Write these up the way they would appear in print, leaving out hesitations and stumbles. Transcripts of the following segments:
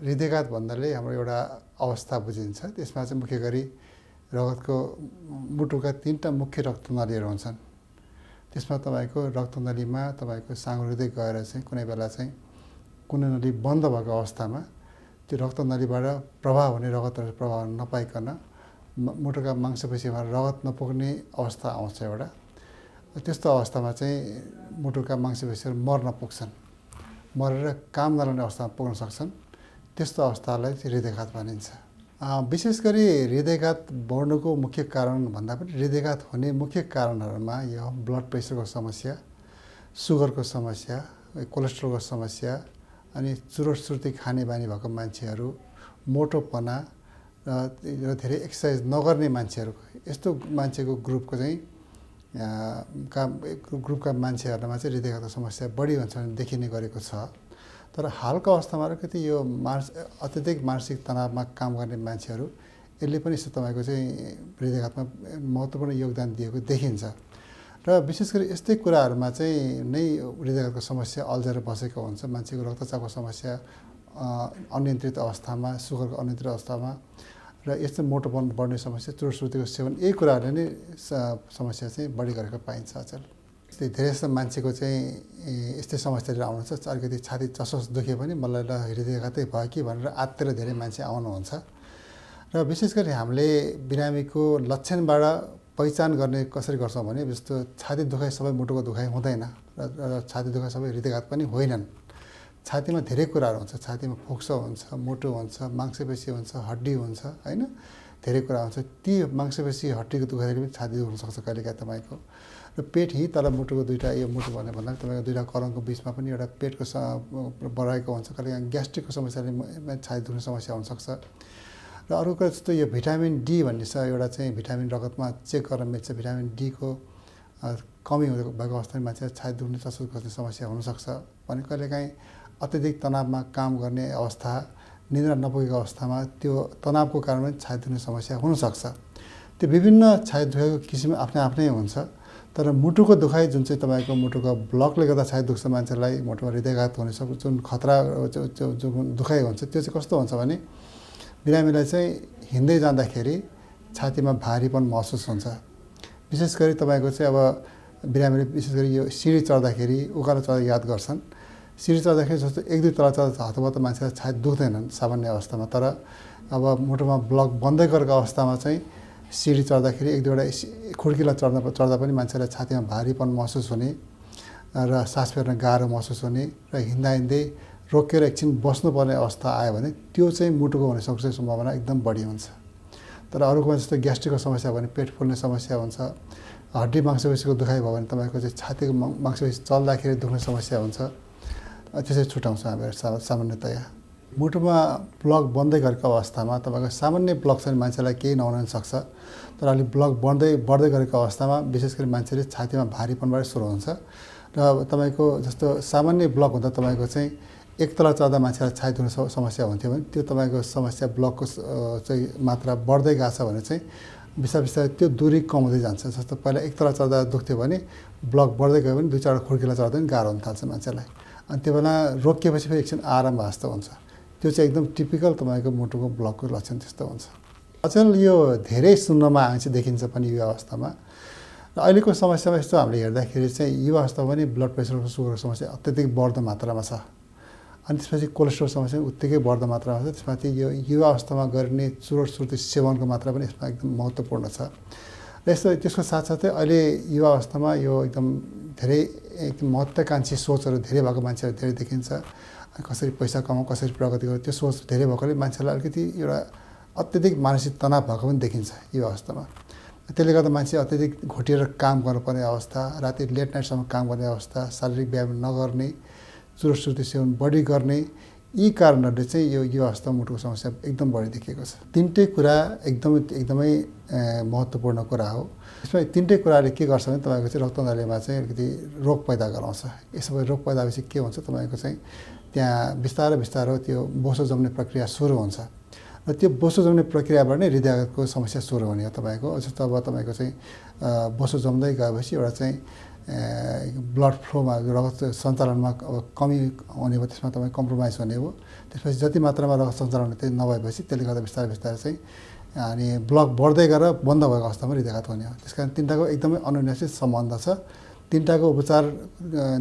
हृदयघात भन्नाले हाम्रो एउटा अवस्था बुझिन्छ। त्यसमा चाहिँ मुख्य गरी रगतको मुटुका 3टा मुख्य रक्तनलीहरू हुन्छन्। त्यसमा तपाईँको रक्तनलीमा तपाईँको साँघुरो हृदय गएर चाहिँ कुनै बेला चाहिँ कुनै नली बन्द भएको अवस्थामा त्यो रक्तनलीबाट प्रवाह हुने रगतहरू प्रवाह नपाइकन मुटुका मांसपेशीमा रगत नपुग्ने अवस्था आउँछ एउटा। त्यस्तो अवस्थामा चाहिँ मुटुका मांसपेशीहरू मर्न पुग्छन्, मरेर काम नलाउने अवस्थामा पुग्न सक्छन्। त्यस्तो अवस्थालाई चाहिँ हृदयघात भनिन्छ। विशेष गरी हृदयघात बढ्नुको मुख्य कारण भन्दा पनि हृदयघात हुने मुख्य कारणहरूमा यो ब्लड प्रेसरको समस्या, सुगरको समस्या, कोलेस्ट्रोलको समस्या, अनि चुरोट खाने बानी भएको मान्छेहरू, मोटोपना र धेरै एक्सर्साइज नगर्ने मान्छेहरू, यस्तो मान्छेको ग्रुपको चाहिँ ग्रुपका मान्छेहरूमा चाहिँ हृदयघातको समस्या बढी हुन्छ भने देखिने गरेको छ। तर हालको अवस्थामा अलिकति यो अत्यधिक मानसिक तनावमा काम गर्ने मान्छेहरू यसले पनि यस्तो तपाईँको चाहिँ हृदयघातमा महत्त्वपूर्ण योगदान दिएको देखिन्छ। र विशेष गरी यस्तै कुराहरूमा चाहिँ नै हृदयघातको समस्या अल्झेर बसेको हुन्छ। मान्छेको रक्तचापको समस्या अनियन्त्रित अवस्थामा, सुगरको अनियन्त्रित अवस्थामा र यस्तो मोटोपन बढ्ने समस्या, चुरोट सेवन, यही कुराहरूले नै समस्या चाहिँ बढी गरेको पाइन्छ अचेल। धेरै जस्तो मान्छेको चाहिँ यस्तै समस्याहरू आउनुहुन्छ। अलिकति छाती चसोस दुखे पनि मलाई ल हृदयघातै भयो कि भनेर आत्तिएर धेरै मान्छे आउनुहुन्छ। र विशेष गरी हामीले बिरामीको लक्षणबाट पहिचान गर्ने कसरी गर्छौँ भने जस्तो छाती दुखाइ सबै मुटुको दुखाइ हुँदैन र छाती दुखाइ सबै हृदयघात पनि होइनन्। छातीमा धेरै कुराहरू हुन्छ। छातीमा फोक्सो हुन्छ, मुटु हुन्छ, मांसपेशी हुन्छ, हड्डी हुन्छ, होइन, धेरै कुरा हुन्छ। ती मांसपेशी हड्डीको दुखाइले पनि छाती दुख्नसक्छ कहिलेकाहीँ तपाईँको। र पेट यहीँ तल मुटुको दुईवटा, यो मुटु भन्ने भन्दा तपाईँको दुईवटा करङको बिचमा पनि एउटा पेटको बढाएको हुन्छ। कहिलेकाहीँ ग्यास्ट्रिकको समस्याले छाती दुख्ने समस्या हुनसक्छ। र अर्को कुरा जस्तो यो भिटामिन डी भन्ने छ एउटा चाहिँ भिटामिन रगतमा चेक गर्न मिल्छ। भिटामिन डीको कमी भएको अवस्थामा मान्छेलाई छाती दुख्ने चसोस गर्ने समस्या हुनसक्छ। भने कहिलेकाहीँ अत्यधिक तनावमा काम गर्ने अवस्था, निद्रा नपुगेको अवस्थामा त्यो तनावको कारण पनि छाती दुख्ने समस्या हुनसक्छ। त्यो विभिन्न छाती दुखाइको किसिम आफ्नै हुन्छ। तर मुटुको दुखाइ जुन चाहिँ तपाईँको मुटुको ब्लकले गर्दा छाती दुख्छ मान्छेलाई, मुटुमा हृदयघात हुने सक्छ, जुन खतरा जुन दुखाइ हुन्छ त्यो चाहिँ कस्तो हुन्छ भने बिरामीलाई चाहिँ हिँड्दै जाँदाखेरि छातीमा भारीपन महसुस हुन्छ। विशेष गरी तपाईँको चाहिँ अब बिरामीले विशेष गरी यो सिँढी चढ्दाखेरि, उकालो चढ्दा याद गर्छन्। सिँढी चढ्दाखेरि जस्तो 1-2 तला चढ्दा हतपत मान्छेलाई छाती दुख्दैनन् सामान्य अवस्थामा। तर अब मुटुमा ब्लक बन्दै गरेको अवस्थामा चाहिँ सिँढी चढ्दाखेरि 1-2वटा खुड्किला चढ्दा पनि मान्छेलाई छातीमा भारीपन महसुस हुने र सास फेर्न गाह्रो महसुस हुने र हिँड्दै रोकेर एकछिन बस्नुपर्ने अवस्था आयो भने त्यो चाहिँ मुटुको हुने सक्ने सम्भावना एकदम बढी हुन्छ। तर अरूकोमा जस्तो ग्यास्ट्रिकको समस्या भयो भने पेट फुल्ने समस्या हुन्छ। हड्डी मांसपेशीको दुखाइ भयो भने तपाईँको चाहिँ छातीको मांसपेशी चल्दाखेरि दुख्ने समस्या हुन्छ। त्यसरी छुटाउँछौँ हामीहरू सामान्यतया। मुटुमा ब्लक बन्दै गरेको अवस्थामा तपाईँको सामान्य ब्लक चाहिँ मान्छेलाई केही नहुन सक्छ। तर अलिक ब्लक बढ्दै गरेको अवस्थामा विशेष गरी मान्छेले छातीमा भारीपनबाट सुरु हुन्छ। र तपाईँको जस्तो सामान्य ब्लक हुँदा तपाईँको चाहिँ 1 तला चढ्दा मान्छेलाई छाती दुख्ने समस्या हुन्थ्यो भने त्यो तपाईँको समस्या ब्लकको चाहिँ मात्रा बढ्दै गएको छ भने चाहिँ बिस्तारै त्यो दूरी कम हुँदै जान्छ। जस्तो पहिला 1 तला चढ्दा दुख्थ्यो भने ब्लक बढ्दै गयो भने 2-4 खुड्किला चढ्दा पनि गाह्रो हुन थाल्छ मान्छेलाई। अनि त्यो बेला रोकिएपछि फेरि एकछिन आराम जस्तो हुन्छ। त्यो चाहिँ एकदम टिपिकल तपाईँको मुटुको ब्लकको लक्षण त्यस्तो हुन्छ। अचेल यो धेरै सुन्नमा आउँछ, देखिन्छ पनि यो अवस्थामा। र अहिलेको समस्यामा यस्तो हामीले हेर्दाखेरि चाहिँ यो अवस्थामा पनि ब्लड प्रेसरको सुगरको समस्या अत्यधिक बढ्दो मात्रामा छ। अनि त्यसपछि कोलेस्ट्रोल समस्या उत्तिकै बढ्दो मात्रामा छ। त्यसमाथि यो युवा अवस्थामा गर्ने चुरोट सेवनको मात्रा पनि यसमा एकदम महत्त्वपूर्ण छ। र त्यसको साथसाथै अहिले युवा अवस्थामा यो एकदम धेरै एकदम महत्त्वाकांक्षी सोचहरू धेरै भएको मान्छेहरू धेरै देखिन्छ। कसरी पैसा कमाउँ, कसरी प्रगति गर्नु, त्यो सोच धेरै भएकोले मान्छेलाई अलिकति एउटा अत्यधिक मानसिक तनाव भएको पनि देखिन्छ यो अवस्थामा। त्यसले गर्दा मान्छे अत्यधिक घोटिएर काम गर्नुपर्ने अवस्था, राति लेट नाइटसम्म काम गर्ने अवस्था, शारीरिक व्यायाम नगर्ने, चुरोट सेवन बढी गर्ने, यी कारणहरूले चाहिँ यो अवस्थामा मुटुको समस्या एकदम बढी देखिएको छ। 3टै कुरा एकदमै महत्त्वपूर्ण कुरा हो। यसमा 3टै कुराले के गर्छ भने तपाईँको चाहिँ रक्तनलीमा चाहिँ अलिकति रोग पैदा गराउँछ। यसो रोग पैदा भएपछि के हुन्छ तपाईँको चाहिँ त्यहाँ बिस्तारो त्यो बोसो जम्ने प्रक्रिया सुरु हुन्छ। र त्यो बोसो जम्ने प्रक्रियाबाट नै हृदयघातको समस्या सुरु हुने हो तपाईँको। जस्तो अब तपाईँको चाहिँ बोसो जम्दै गएपछि एउटा चाहिँ ब्लड फ्लोमा रगत सञ्चालनमा अब कमी हुने भयो, त्यसमा तपाईँ कम्प्रोमाइज हुने भयो। त्यसपछि जति मात्रामा रगत सञ्चालन हुने त्यही नभएपछि त्यसले गर्दा बिस्तारै बिस्तारै चाहिँ अनि ब्लक बढ्दै गएर बन्द भएको अवस्थामा हृदयघात हुने हो। त्यस कारण तिनवटाको एकदमै अनुनासिक सम्बन्ध छ। तिनवटाको उपचार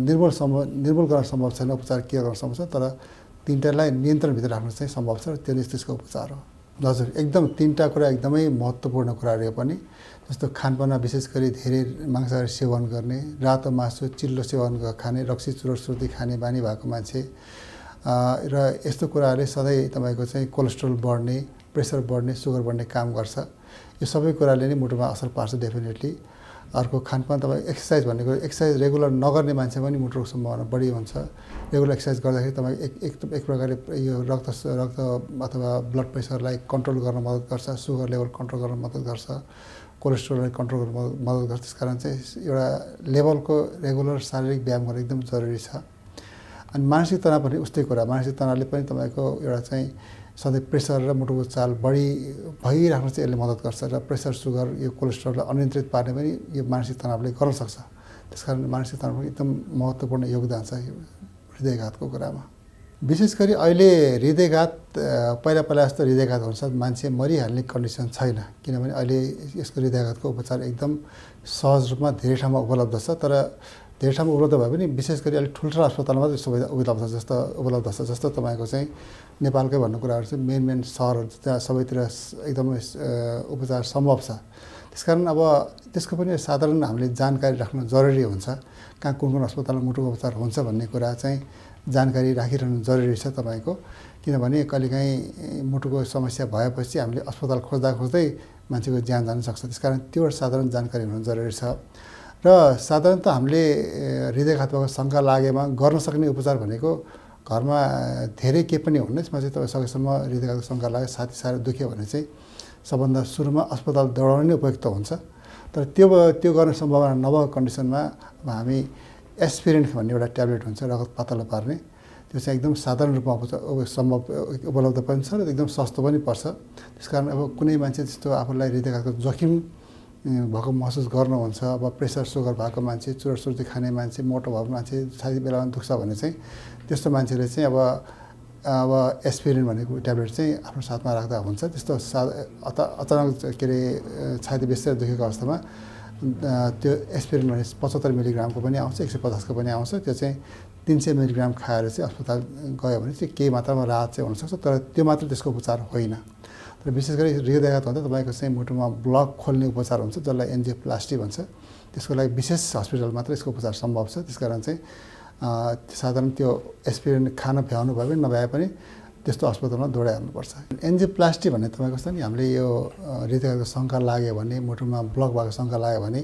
निर्मूल गर्न सम्भव छैन, उपचार के गर्न सम्भव छ, तर तिनवटालाई नियन्त्रणभित्र राख्नु चाहिँ सम्भव छ र त्यो नै त्यसको उपचार हो। हजुर, एकदम तिनवटा कुरा एकदमै महत्त्वपूर्ण कुराहरू हो पनि। जस्तो खानपानमा विशेष गरी धेरै मांसाहारी सेवन गर्ने, रातो मासु चिल्लो सेवन खाने, रक्सी चुरोट सुर्ती खाने बानी भएको मान्छे र यस्तो कुराहरूले सधैँ तपाईँको चाहिँ कोलेस्ट्रोल बढ्ने, प्रेसर बढ्ने, सुगर बढ्ने काम गर्छ। यो सबै कुराले नै मुटुमा असर पार्छ डेफिनेटली। अर्को खानपान, तपाईँ एक्सर्साइज भन्ने कुरा, एक्सर्साइज रेगुलर नगर्ने मान्छे पनि मुटुको सम्भावना बढी हुन्छ। रेगुलर एक्सर्साइज गर्दाखेरि तपाईँ एक प्रकारले यो रक्त अथवा ब्लड प्रेसरलाई कन्ट्रोल गर्न मद्दत गर्छ, सुगर लेभल कन्ट्रोल गर्न मद्दत गर्छ, कोलेस्ट्रोललाई कन्ट्रोल गर्न मद्दत गर्छ। त्यस कारण चाहिँ एउटा लेभलको रेगुलर शारीरिक व्यायाम गर्नु एकदम जरुरी छ। अनि मानसिक तनाव पनि उस्तै कुरा, मानसिक तनावले पनि तपाईँको एउटा चाहिँ सधैँ प्रेसर र मुटुको चाल बढी भइराख्नु चाहिँ यसले मद्दत गर्छ र प्रेसर, सुगर, यो कोलेस्ट्रोललाई अनियन्त्रित पार्ने पनि यो मानसिक तनावले गर्न सक्छ। त्यसकारण मानसिक तनाव पनि एकदम महत्त्वपूर्ण योगदान छ हृदयघातको कुरामा। विशेष गरी अहिले हृदयघात पहिला जस्तो हृदयघात हुन्छ मान्छे मरिहाल्ने कन्डिसन छैन, किनभने अहिले यसको हृदयघातको उपचार एकदम सहज रूपमा धेरै ठाउँमा उपलब्ध छ। तर धेरै ठाउँमा उपलब्ध भए पनि विशेष गरी अलिक ठुल्ठुलो अस्पतालमा मात्रै सुविधा उपलब्ध छ। जस्तो तपाईँको चाहिँ नेपालकै भन्ने कुराहरू चाहिँ मेन सहरहरू त्यहाँ सबैतिर एकदमै उपचार सम्भव छ। त्यसकारण अब त्यसको पनि साधारण हामीले जानकारी राख्नु जरुरी हुन्छ। कहाँ कुन अस्पतालमा मुटुको उपचार हुन्छ भन्ने कुरा चाहिँ जानकारी राखिरहनु जरुरी छ तपाईँको। किनभने कहिलेकाहीँ मुटुको समस्या भएपछि हामीले अस्पताल खोज्दै मान्छेको ज्यान जान सक्छ। त्यसकारण त्यो साधारण जानकारी हुनु जरुरी छ। र साधारणतः हामीले हृदयघात भएको शङ्का लागेमा गर्न सक्ने उपचार भनेको घरमा धेरै केही पनि हुन्न, यसमा चाहिँ तपाईँ सकेसम्म हृदयघातको शङ्का लाग्यो, छाती साह्रो दुख्यो भने चाहिँ सबभन्दा सुरुमा अस्पताल दौडाउनु नै उपयुक्त हुन्छ। तर त्यो गर्ने सम्भावना नभएको कन्डिसनमा अब हामी एस्पिरिन भन्ने एउटा ट्याब्लेट हुन्छ रगत पातलो पार्ने, त्यो चाहिँ एकदम साधारण रूपमा उपलब्ध पनि छ र एकदम सस्तो पनि पर्छ। त्यसकारण अब कुनै मान्छे त्यस्तो आफूलाई हृदयघातको जोखिम भएको महसुस गर्नुहुन्छ, अब प्रेसर सुगर भएको मान्छे, चुरोट सुर्ती खाने मान्छे, मोटो भएको मान्छे, छाती बेलामा दुख्छ भने चाहिँ त्यस्तो मान्छेले चाहिँ अब एस्पिरिन भनेको ट्याब्लेट चाहिँ आफ्नो साथमा राख्दा हुन्छ। त्यस्तो अचानक के अरे छाती बेसी दुखेको अवस्थामा त्यो एस्पिरिन भने 75 मिलिग्रामको पनि आउँछ, 150 को पनि आउँछ। त्यो चाहिँ 300 मिलिग्राम खाएर चाहिँ अस्पताल गयो भने चाहिँ केही मात्रामा राहत चाहिँ हुनसक्छ, तर त्यो मात्र त्यसको उपचार होइन। तर विशेष गरी हृदयघात हुँदा तपाईँको चाहिँ मुटुमा ब्लक खोल्ने उपचार हुन्छ, जसलाई एन्जियोप्लास्टी भन्छ। त्यसको लागि विशेष हस्पिटल मात्र यसको उपचार सम्भव छ। त्यसकारण चाहिँ साधारण त्यो एस्पिरिन खान भ्याउनु भयो भने नभए पनि त्यस्तो अस्पतालमा दौडाइहाल्नुपर्छ। एन्जियोप्लास्टी भन्ने तपाईँको छ नि, हामीले यो हृदयघातको शङ्का लाग्यो भने, मुटुमा ब्लक भएको शङ्का लाग्यो भने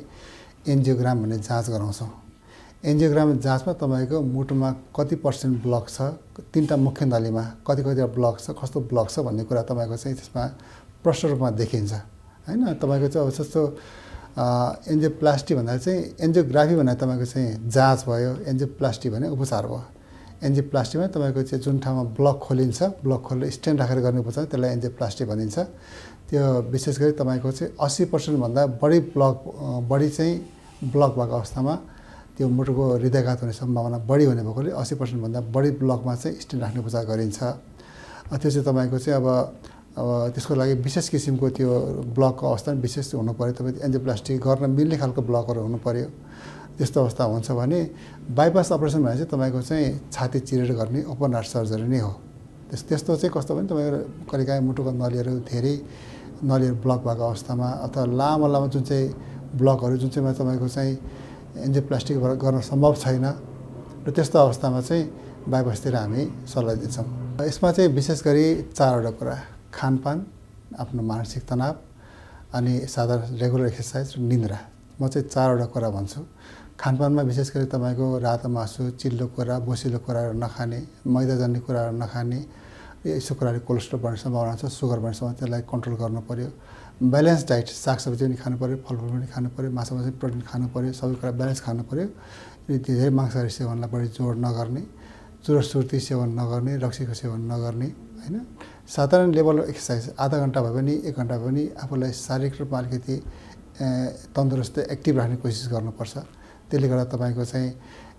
एन्जियोग्राम भन्ने जाँच गराउँछौँ। एन्जियोग्राम जाँचमा तपाईँको मुटुमा कति % ब्लक छ, तिनवटा मुख्य नलीमा कतिवटा ब्लक छ, कस्तो ब्लक छ भन्ने कुरा तपाईँको चाहिँ त्यसमा प्रष्ट रूपमा देखिन्छ होइन। तपाईँको चाहिँ अब जस्तो एन्जियोप्लास्टी भन्दा चाहिँ एन्जियोग्राफी भन्दा तपाईँको चाहिँ जाँच भयो, एन्जियोप्लास्टी भने उपचार भयो। एन्जियोप्लास्टीमा तपाईँको चाहिँ जुन ठाउँमा ब्लक खोलिन्छ, ब्लक खोलेर स्टेन्ट राखेर गर्ने उपचार त्यसलाई एन्जियोप्लास्टी भनिन्छ। त्यो विशेष गरी तपाईँको चाहिँ 80% भन्दा बढी चाहिँ ब्लक भएको अवस्थामा त्यो मुटुको हृदयघात हुने सम्भावना बढी हुने भएकोले 80% भन्दा बढी ब्लकमा चाहिँ स्टेन्ट राख्ने उपचार गरिन्छ। त्यो चाहिँ तपाईँको चाहिँ अब त्यसको लागि विशेष किसिमको त्यो ब्लकको अवस्था विशेष हुनु पऱ्यो। तपाईँ एन्जियोप्लास्टी गर्न मिल्ने खालको ब्लकहरू हुनु पऱ्यो। त्यस्तो अवस्था हुन्छ भने बाइपास अपरेसन भने चाहिँ तपाईँको चाहिँ छाती चिरेर गर्ने ओपन हार्ट सर्जरी नै हो। त्यस्तो चाहिँ कस्तो भने तपाईँको कहिलेकाहीँ मुटुको नलीहरू ब्लक भएको अवस्थामा अथवा लामो जुन चाहिँ ब्लकहरू जुन चाहिँमा तपाईँको चाहिँ एन्जियोप्लास्टी गर्न सम्भव छैन र त्यस्तो अवस्थामा चाहिँ बाइपासतिर हामी सल्लाह दिन्छौँ। यसमा चाहिँ विशेष गरी 4वटा कुरा, खानपान, आफ्नो मानसिक तनाव, अनि साधारण रेगुलर एक्सर्साइज र निन्द्रा। म चाहिँ 4वटा कुरा भन्छु। खानपानमा विशेष गरी तपाईँको रातो मासु, चिल्लो कुरा, बोसिलो कुराहरू नखाने, मैदाजन्य कुराहरू नखाने, यस्तो कुराले कोलेस्ट्रोल बढ्ने सम्भावना छ, सुगर बढ्ने सम्भावना, त्यसलाई कन्ट्रोल गर्नु पऱ्यो। ब्यालेन्स डाइट, सागसब्जी पनि खानु पऱ्यो, फलफुल पनि खानु पऱ्यो, माछामा चाहिँ प्रोटिन खानु पऱ्यो, सबै कुरा ब्यालेन्स खानु पऱ्यो। धेरै मांसाहारी सेवनलाई बढी जोड नगर्ने, चुरोट सुर्ती सेवन नगर्ने, रक्सीको सेवन नगर्ने होइन। साधारण लेभल एक्सर्साइज आधा घन्टा भए पनि 1 घन्टा भए पनि आफूलाई शारीरिक रूपमा अलिकति तन्दुरुस्त एक्टिभ राख्ने कोसिस गर्नुपर्छ। त्यसले गर्दा तपाईँको चाहिँ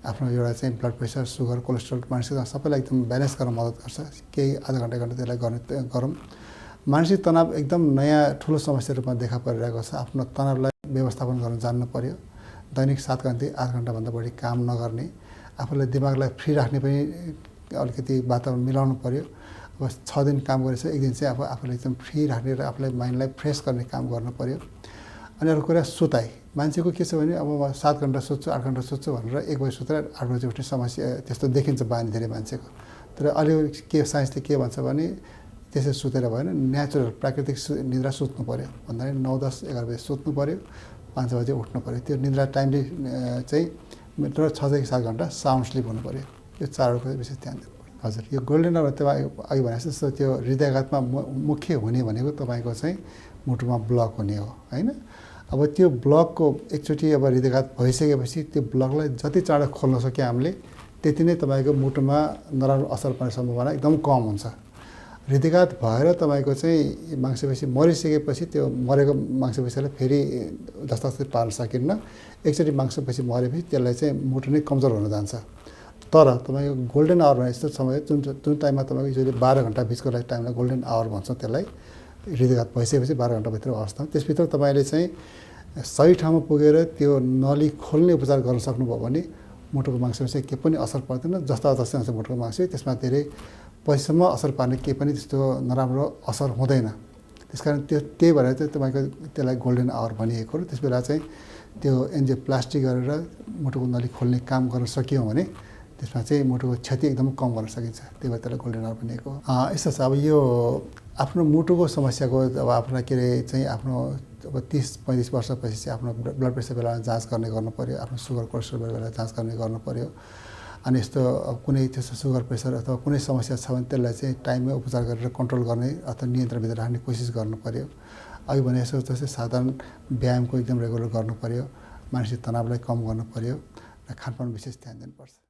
आफ्नो एउटा चाहिँ ब्लड प्रेसर, सुगर, कोलेस्ट्रोल, मानसिक सबैलाई एकदम ब्यालेन्स गर्न मद्दत गर्छ। केही आधा घन्टा त्यसलाई गरौँ। मानसिक तनाव एकदम नयाँ ठुलो समस्या रूपमा देखा परिरहेको छ। आफ्नो तनावलाई व्यवस्थापन गर्न जान्नु पर्यो। दैनिक 7 घन्टा 8 घन्टाभन्दा बढी काम नगर्ने, आफूलाई दिमागलाई फ्री राख्ने पनि अलिकति वातावरण मिलाउनु पर्यो। अब 6 दिन काम गरेछ, एक दिन चाहिँ आफूलाई एकदम फ्री राख्ने र आफूलाई माइन्डलाई फ्रेस गर्ने काम गर्नु पर्यो। अनि अर्को कुरा सुताइ। मान्छेको के छ भने अब म 7 घन्टा सुत्छु, 8 घन्टा सुत्छु भनेर 1 बजे सुतेर 8 बजे उठ्ने समस्या त्यस्तो देखिन्छ बानी धेरै मान्छेको। तर अलि के साइन्सले के भन्छ भने त्यसै सुतेर भएन, नेचुरल प्राकृतिक निद्रा सुत्नु पर्यो। भन्दा पनि 9, 10, 11 बजे सुत्नु पर्यो, 5 बजे उठ्नु पर्यो। त्यो निद्रा टाइमली चाहिँ 6 देखि 7 घन्टा साउन्ड स्लिप हुनु पर्यो। यो चारवटाको विशेष ध्यान दिनु पर्यो। हजुर, यो गोल्डन आवर तपाईँ अघि भने जस्तो त्यो हृदयाघातमा मुख्य हुने भनेको तपाईँको चाहिँ मुटुमा ब्लक हुने हो, होइन? अब त्यो ब्लकको एकचोटि अब हृदयाघात भइसकेपछि त्यो ब्लकलाई जति चाँडो खोल्न सक्यो हामीले त्यति नै तपाईँको मुटुमा नराम्रो असर पर्ने सम्भावना एकदम कम हुन्छ। हृदयाघात भएर तपाईँको चाहिँ मांसपेशी मरिसकेपछि त्यो मरेको मांसपेशीलाई फेरि जस्तातस्तै पार्न सकिन्न। एकचोटि मांसपेशी मरेपछि त्यसलाई चाहिँ मुटु नै कमजोर हुन जान्छ। तर तपाईँको गोल्डन आवर भने यस्तो समय जुन टाइममा तपाईँको जहिले 12 घन्टा बिचको टाइमलाई गोल्डन आवर भन्छौँ त्यसलाई, हृदयाघात भइसकेपछि 12 घन्टाभित्र अवस्था, त्यसभित्र तपाईँले चाहिँ सही ठाउँमा पुगेर त्यो नली खोल्ने उपचार गर्न सक्नुभयो भने मुटुको मांसपेशी केही पनि असर पर्दैन। जस्ता जस्तै हुन्छ मुटुको मांसपेशी, त्यसमा धेरै पैसासम्म असर पार्ने केही पनि त्यस्तो नराम्रो असर हुँदैन। त्यसकारण त्यही भएर चाहिँ तपाईँको त्यसलाई गोल्डन आवर भनिएको हो। त्यस बेला चाहिँ त्यो एन्जियोप्लास्टी गरेर मुटुको नली खोल्ने काम गर्न सकियो भने त्यसमा चाहिँ मुटुको क्षति एकदम कम गर्न सकिन्छ। त्यही भएर त्यसलाई गोल्डन आवर भनिएको हो। यस्तो छ, अब यो आफ्नो मुटुको समस्याको अब आफ्नो के अरे चाहिँ आफ्नो अब 30-35 वर्षपछि चाहिँ आफ्नो ब्लड प्रेसर बेलामा जाँच गर्नु पर्यो, आफ्नो सुगर कोलेस्ट्रोल बेला जाँच गर्नु पर्यो। अनि यस्तो कुनै त्यस्तो सुगर प्रेसर अथवा कुनै समस्या छ भने त्यसलाई चाहिँ टाइममै उपचार गरेर कन्ट्रोल गर्ने अथवा नियन्त्रणभित्र राख्ने कोसिस गर्नु पर्यो। अघि भने जस्तै साधारण व्यायामको एकदम रेगुलर गर्नु पर्यो, मानसिक तनावलाई कम गर्नु पर्यो र खानपान विशेष ध्यान दिनुपर्छ।